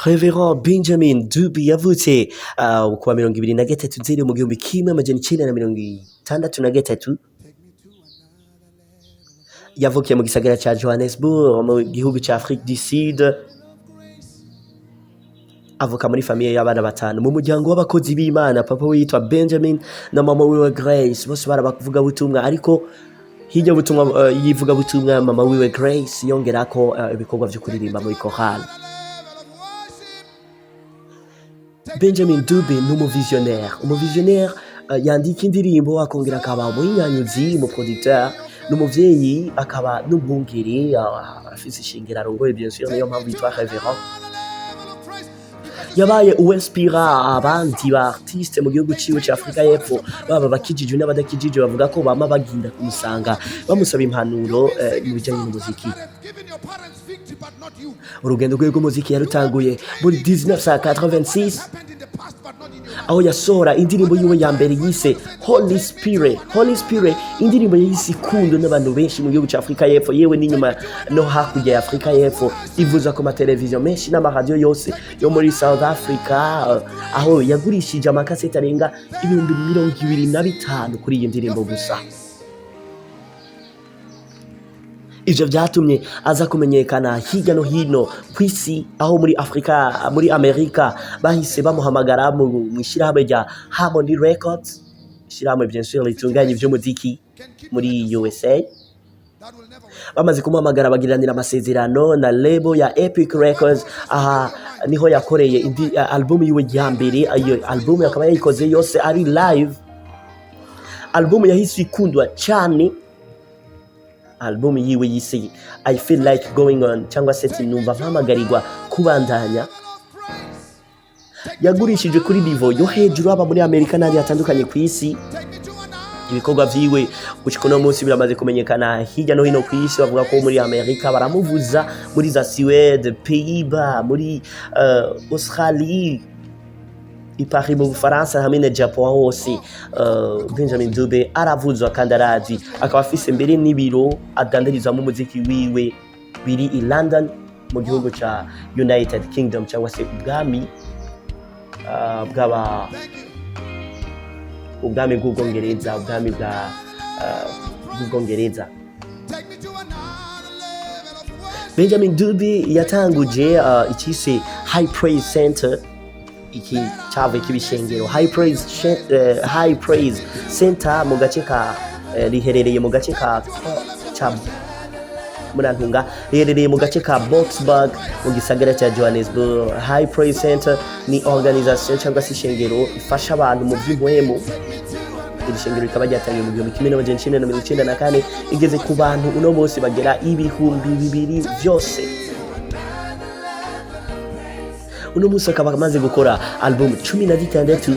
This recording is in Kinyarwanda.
Reverend Benjamin Dube yavutse kuwa 23 mu 1963 yavukiye mu gisagara ca Johannesburg mu gihugu ca Afrique du Sud. Avuka muri famiye y'abana batanu mu muryango w'abakozi b'Imana. Papa we yitwa Benjamin na mama wiwe Grace, bose barabavuga butumwa, ariko hirya butumwa yivuga butumwa mama wiwe Grace yongerako ibikorwa vyo kuririmba muri chorale. Benjamin Dube ni umuvisionnaire yandika indirimbo akongera akaba umuhinyanyuzi, umuproducteur, n'umuvyeyi, akaba n'umwungere, afise ishingiro arongoye bien sûr, niyo mpamvu yitwa Reverend. Yabaye uwinspira abandi ba artiste mu gihugu ciwe ca Afrika y'Epfo, baba bakijije n'abadakijije, bavuga ko bama baginda kumusanga bamusaba impanuro mu bijanye n'umuziki. Urugendo rwe rw'umuziki yarutanguye muri 1986 aho yasohora indirimbo yiwe ya mbere yise Holy Spirit, indirimbo yise ikundwa n'abantu benshi mu gihugu ca Afrika y'Epfo, yewe n'inyuma no hakurya ya Afrika y'Epfo, ivuza ku mateleviziyo menshi n'amaradiyo yose yo muri South Africa, aho yagurishije amakaseti arenga 25,000 kuri iyi ndirimbo gusa. Ivyo vyatumye aza kumenyekana hirya no hino kw'isi, aho muri Afrika, muri Amerika bahise bamuhamagara mu ishirahamwe rya Harmony Records, ishirahamwe bien sûr ritunganya ivy'umuziki muri USA. Bamaze kumuhamagara bagiranira amasezerano na label ya Epic Records, aha niho yakoreye album yiwe ya mbere. Iyo album yakaba yayikoze yose ari live. Album yahise ikundwa cyane. Album yiwe yise I Feel Like Going On, cyangwa se numva mpamagarirwa kubandanya. Yagurishije kuri niveau yo hejuru aba muri Amerika n'andi hatandukanye ku isi. Ibikorwa vyiwe gushika no munsi biramaze kumenyekana hirya no hino ku isi. Bavuga ko muri Amerika baramuvuza, muri za Suède, Pays-Bas, muri Australie, Partie mu Bufaransa hamwe na Japan hose. Benjamin Dube aravuzwa kandi arazi, akaba afise mbere n'ibiro adandarizamo umuziki wiwe biri i London mu gihugu ca United Kingdom, cyangwa se ubwami bw'Ubwongereza, ubwami bw'Ubwongereza. Benjamin Dube yatanguje ikise High Praise Center, iki cyave kibishengero High Praise Center mu gace ka riherereye mu gace ka Murantunga, riherereye mu gace ka Boksburg mu gisagara cya Johannesburg. High Praise Center ni organisation cyangwa se ishengero ifasha abantu mu by'ubuhemu. Iri shengero rikaba ryatangiye mu 1994, igeze ku bantu uno bose bagera 2,000 byose. Uno munsi akaba amaze gukora album 16